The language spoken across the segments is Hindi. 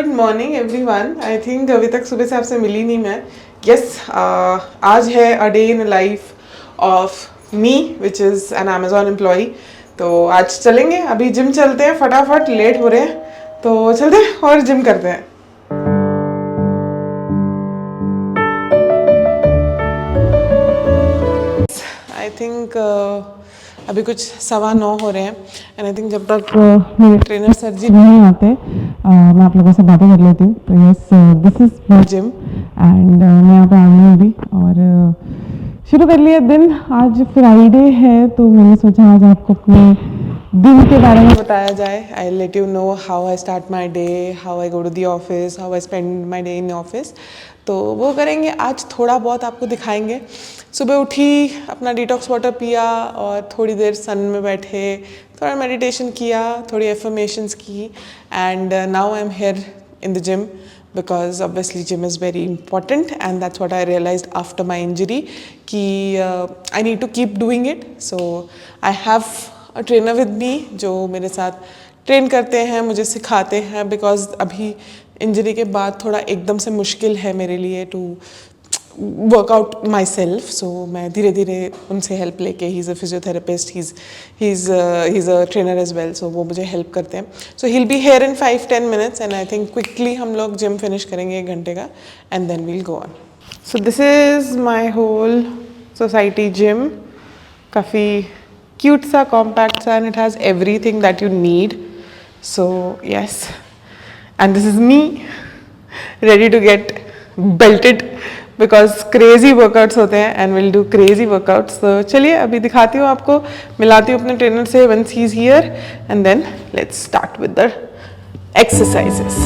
Good morning everyone. I think अभी तक सुबह से आपसे मिली नहीं मैं। यस, आज है a day in life of me which is an Amazon employee. तो आज चलेंगे, अभी जिम चलते हैं फटाफट, लेट हो रहे हैं तो चलते हैं और जिम करते हैं। आई थिंक अभी कुछ 9:15 हो रहे हैं एंड आई थिंक जब तक मेरे ट्रेनर सर जी नहीं आते मैं आप लोगों से बातें कर लेती हूँ। तो yes, this is my gym and मैं यहाँ पे आ गई अभी और शुरू कर लिया दिन। आज फ्राइडे है तो मैंने सोचा आज आपको अपने दिन के बारे में बताया जाए। I let you know how I start my day, how I go to the office, how I spend my day in office. तो वो करेंगे आज, थोड़ा बहुत आपको दिखाएंगे। सुबह उठी, अपना डिटॉक्स वाटर पिया और थोड़ी देर सन में बैठे, थोड़ा मेडिटेशन किया, थोड़ी एफर्मेशंस की and now I am here in the gym because obviously gym is very important and that's what I realized after my injury कि I need to keep doing it. So I have a trainer with me जो मेरे साथ ट्रेन करते हैं, मुझे सिखाते हैं because अभी इंजरी के बाद थोड़ा एकदम से मुश्किल है मेरे लिए to workout myself. So मैं धीरे धीरे उनसे हेल्प लेके, he is a physiotherapist, he is a trainer as well, so वो मुझे हेल्प करते हैं। So he will be here in 5-10 minutes and I think quickly हम लोग जिम फिनिश करेंगे 1 घंटे का and then we'll go on. So this is my whole society gym. काफ़ी क्यूट सा, कॉम्पैक्ट सा and it has everything that you need. So yes, and this is me ready to get belted because crazy workouts होते हैं and we'll do crazy workouts। तो चलिए अभी दिखाती हूँ आपको, मिलाती हूँ अपने ट्रेनर से once he's here and then let's start with the exercises।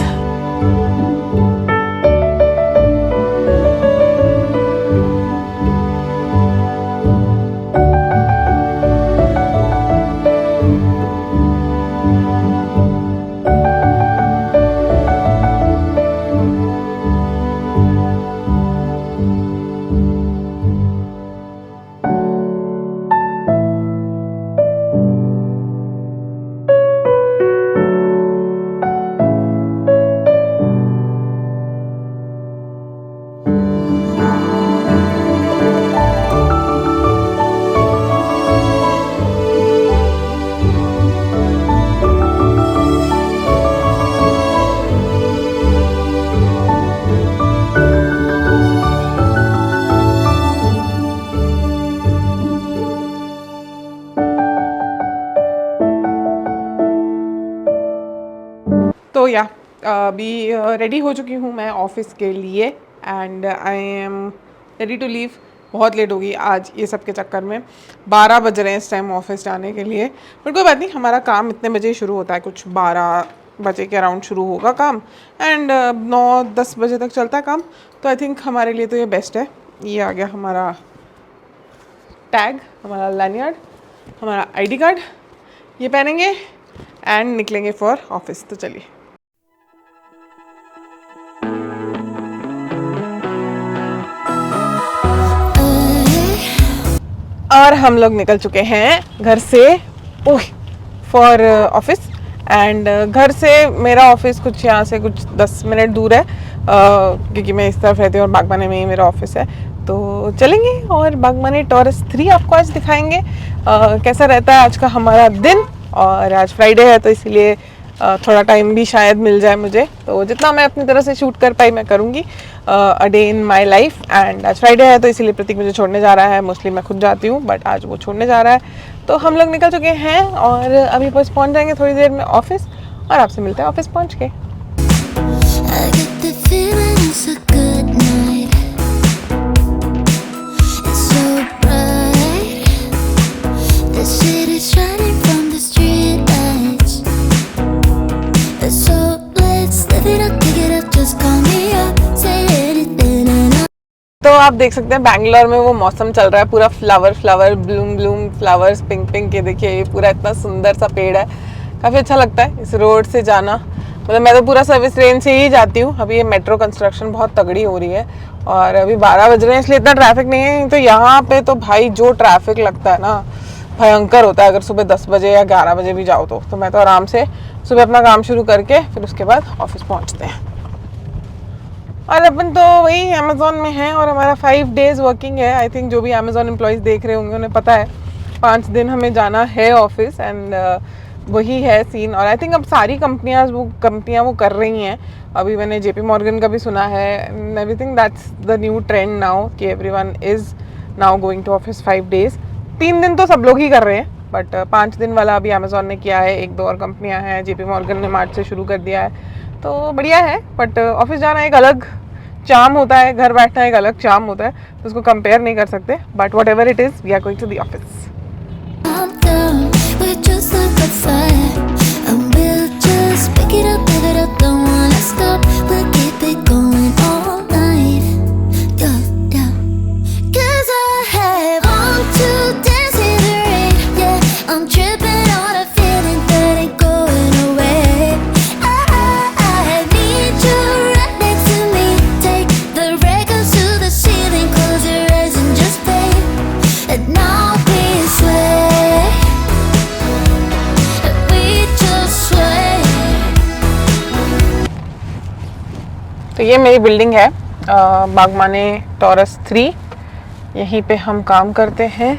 तो या अभी रेडी हो चुकी हूँ मैं ऑफिस के लिए and I am ready to leave. बहुत लेट होगी आज ये सब के चक्कर में, 12 बज रहे हैं इस टाइम ऑफिस जाने के लिए। बट कोई बात नहीं, हमारा काम इतने बजे ही शुरू होता है, कुछ 12 बजे के अराउंड शुरू होगा काम एंड 9-10 बजे तक चलता है काम। तो आई थिंक हमारे लिए तो ये बेस्ट है। ये आ गया हमारा टैग, हमारा लैनियार्ड, हमारा ID कार्ड, ये पहनेंगे एंड निकलेंगे फॉर ऑफिस। तो चलिए। और हम लोग निकल चुके हैं घर से फॉर ऑफिस एंड घर से मेरा ऑफिस कुछ यहाँ से कुछ 10 मिनट दूर है क्योंकि मैं इस तरफ रहती हूँ और बागबाने में ही मेरा ऑफिस है। तो चलेंगे और बागबाने टॉरस 3 आपको आज दिखाएंगे कैसा रहता है आज का हमारा दिन। और आज फ्राइडे है तो इसीलिए थोड़ा टाइम भी शायद मिल जाए मुझे, तो जितना मैं अपनी तरह से शूट कर पाई मैं करूँगी a day in my life. And आज फ्राइडे है तो इसीलिए प्रतीक मुझे छोड़ने जा रहा है। मोस्टली मैं खुद जाती हूँ बट आज वो छोड़ने जा रहा है। तो हम लोग निकल चुके हैं और अभी बस पहुँच जाएंगे थोड़ी देर में ऑफिस और आपसे मिलते हैं ऑफिस पहुँच के। तो आप देख सकते हैं बैंगलोर में वो मौसम चल रहा है, पूरा फ्लावर ब्लूम फ्लावर्स पिंक। ये देखिए, ये पूरा इतना सुंदर सा पेड़ है, काफ़ी अच्छा लगता है इस रोड से जाना। मतलब मैं तो पूरा सर्विस ट्रेन से ही जाती हूँ। अभी ये मेट्रो कंस्ट्रक्शन बहुत तगड़ी हो रही है और अभी 12 बज रहे हैं इसलिए इतना ट्रैफिक नहीं है। तो यहाँ पे तो भाई जो ट्रैफिक लगता है ना, भयंकर होता है अगर सुबह 10 बजे या 11 बजे भी जाओ तो मैं तो आराम से सुबह अपना काम शुरू करके फिर उसके बाद ऑफिस पहुंचते हैं। और अपन तो वही अमेज़ॉन में हैं और हमारा 5 डेज़ वर्किंग है। आई थिंक जो भी अमेज़ॉन एम्प्लॉयज़ देख रहे होंगे उन्हें पता है 5 दिन हमें जाना है ऑफिस एंड वही है सीन। और आई थिंक अब सारी कंपनियाँ वो कर रही हैं। अभी मैंने JP मॉर्गन का भी सुना है and everything, that's the new trend now कि everyone is now going to office 5 days. 3 दिन तो सब लोग ही कर रहे हैं बट 5 दिन वाला अभी अमेज़ॉन ने किया है। 1-2 और कंपनियाँ हैं, JP मॉर्गन ने मार्च से शुरू कर दिया है, तो बढ़िया है। बट ऑफिस जाना एक अलग चार्म होता है, घर बैठना एक अलग चार्म होता है, तो उसको कंपेयर नहीं कर सकते। But whatever it is, we are going to the office. तो ये मेरी बिल्डिंग है बागमाने टॉरस 3, यहीं पे हम काम करते हैं।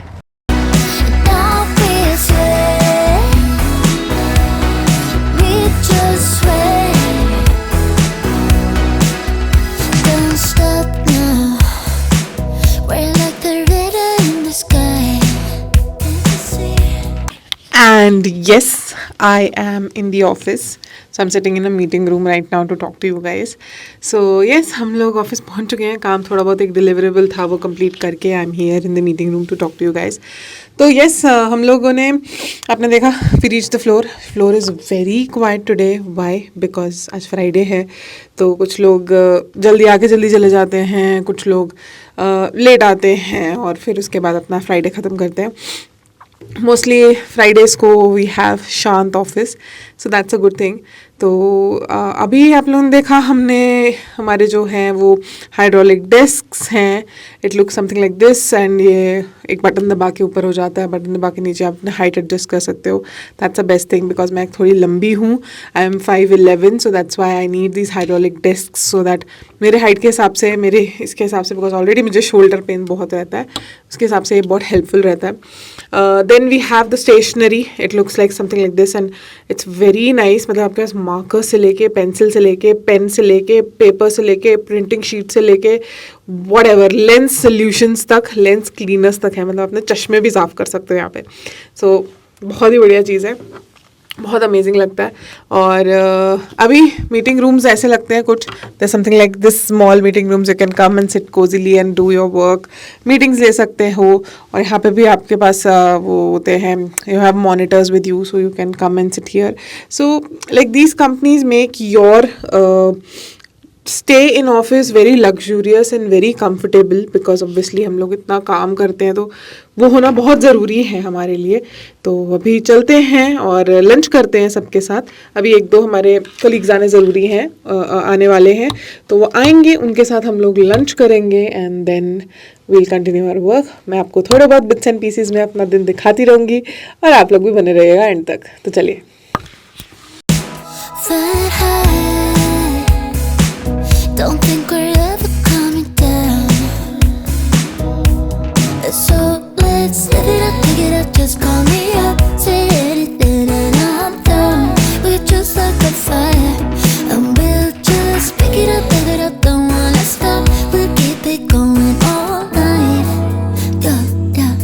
And yes, I am in the office. So I'm sitting in a meeting room right now to talk to you guys. So yes, हम लोग ऑफिस पहुंच चुके हैं। काम थोड़ा बहुत एक डिलीवरेबल था वो कंप्लीट करके I am here in the meeting room to talk to you guys. तो yes, हम लोगों ने आपने देखा we reach the floor is very quiet today. Why? Because आज फ्राइडे है, तो कुछ लोग जल्दी आके जल्दी चले जाते हैं, कुछ लोग लेट आते हैं और फिर उसके बाद अपना फ्राइडे ख़त्म करते हैं। मोस्टली फ्राइडेज़ को वी हैव शांत office, so that's a good thing. तो अभी आप लोगों ने देखा हमने हमारे जो हैं वो हाइड्रोलिक डेस्क्स हैं। It look something like this and ये एक बटन दबा के ऊपर हो जाता है, बटन दबा के नीचे आप अपने हाइट एडजस्ट कर सकते हो। That's a best thing because मैं थोड़ी लंबी हूँ, I am 5'11", so that's why I need this hydraulic desk so that मेरे हाइट के हिसाब से, मेरे इसके हिसाब से, बिकॉज ऑलरेडी मुझे शोल्डर पेन बहुत रहता है, उसके हिसाब से ये बहुत हेल्पफुल रहता है। Then we have the stationery, it looks like something like this and it's very nice. मतलब आपके पास मार्कर से लेके, पेंसिल से लेके, पेन से लेके, पेपर से लेके, प्रिंटिंग शीट से लेके, वट एवर, लेंस सोल्यूशंस तक, लेंस क्लीनर्स तक है। मतलब अपने चश्मे भी साफ़ कर सकते हो यहाँ पे। सो बहुत ही बढ़िया चीज़ है, बहुत अमेजिंग लगता है। और अभी मीटिंग रूम्स ऐसे लगते हैं कुछ, there something like this small meeting rooms, you can come and sit cozily and do your work, meetings ले सकते हो। और यहाँ पे भी आपके पास वो होते हैं, you have monitors with you so you can come and sit here. So like these companies make your stay in office very luxurious and very comfortable because obviously हम लोग इतना काम करते हैं तो वो होना बहुत ज़रूरी है हमारे लिए। तो अभी चलते हैं और लंच करते हैं सबके साथ। अभी 1-2 हमारे कलीग्स आने ज़रूरी हैं, आने वाले हैं, तो वो आएंगे, उनके साथ हम लोग लंच करेंगे and then we'll continue our work. मैं आपको थोड़े बहुत बिट्स एंड पीसेस में अपना दिन दिखाती रहूँगी और आप लोग भी बने रहिएगा एंड तक। तो चलिए। Don't think we're ever coming down. So let's live it up, pick it up, just call me up. Say anything and I'm down. We're just like a fire, and we'll just pick it up, don't wanna stop. We'll keep it going all night. Yeah, yeah.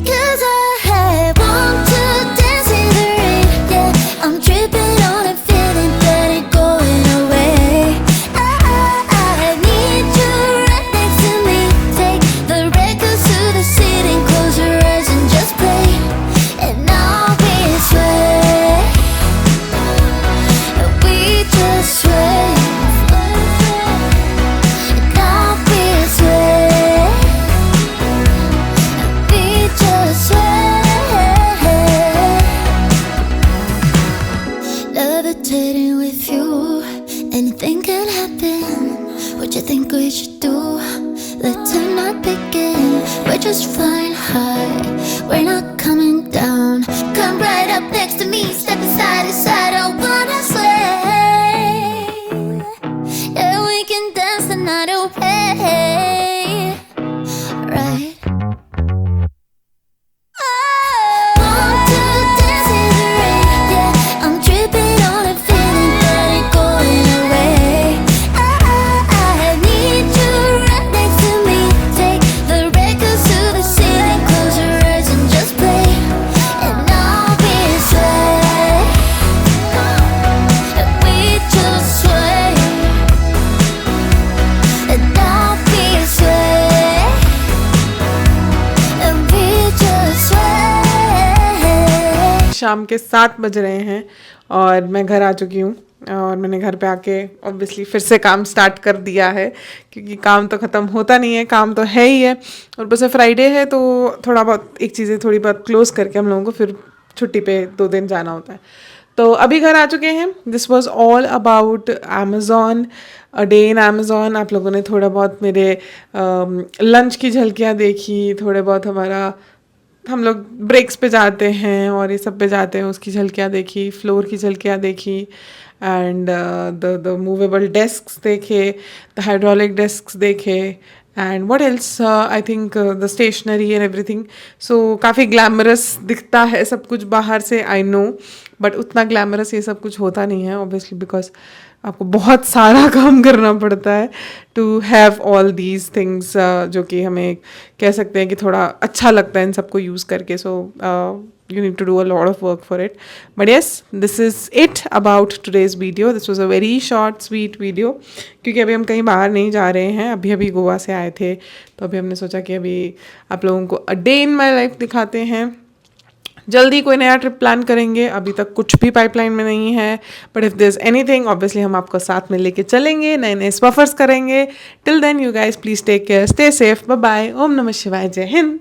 'Cause I want to dance in the rain. Yeah, I'm tripping on a feeling that ain't going away. Levitating with you, anything can happen. What you think we should do? Let's not begin. We're just flying high, we're not coming up next to me, stepping side to side. I wanna sway. Yeah, we can dance the night away. Right. Want to dance in the rain, yeah. I'm tripping on a feeling that ain't going away. I need you right next to me. Take the records to the ceiling, close your eyes and just play, and I'll be sway, and we just sway, and I'll be sway, and we just sway. शाम के 7 बज रहे हैं और मैं घर आ चुकी हूँ और मैंने घर पे आके ऑब्वियसली फिर से काम स्टार्ट कर दिया है क्योंकि काम तो ख़त्म होता नहीं है, काम तो है ही है। और बस फ्राइडे है तो थोड़ा बहुत एक चीज़ें थोड़ी बहुत क्लोज करके हम लोगों को फिर छुट्टी पे 2 दिन जाना होता है। तो अभी घर आ चुके हैं। This was all about Amazon, a day in Amazon. आप लोगों ने थोड़ा बहुत मेरे लंच की झलकियाँ देखी, थोड़े बहुत हमारा हम लोग ब्रेक्स पे जाते हैं और ये सब पे जाते हैं उसकी झलकियाँ देखी, फ्लोर की झलकियाँ देखी, एंड द मूवेबल डेस्क्स देखे, द हाइड्रोलिक डेस्क्स देखे, and what else, I think the stationery and everything. So काफ़ी ग्लैमरस दिखता है सब कुछ बाहर से, आई नो, बट उतना ग्लैमरस ये सब कुछ होता नहीं है ऑब्वियसली, बिकॉज आपको बहुत सारा काम करना पड़ता है to have all these things, जो कि हमें कह सकते हैं कि थोड़ा अच्छा लगता है इन सबको यूज़ करके। सो you need to do a lot of work for it. But yes, this is it about today's video. This was a very short sweet video क्योंकि अभी हम कहीं बाहर नहीं जा रहे हैं, अभी गोवा से आए थे, तो अभी हमने सोचा कि अभी आप लोगों को a day in my life दिखाते हैं। जल्दी कोई नया ट्रिप प्लान करेंगे, अभी तक कुछ भी पाइपलाइन में नहीं है, but if there is anything obviously हम आपको साथ में लेके चलेंगे, नए नए सफ़र्स करेंगे। Till then you guys please take care, stay safe, bye bye, ओम नमः शिवाय, जय हिंद।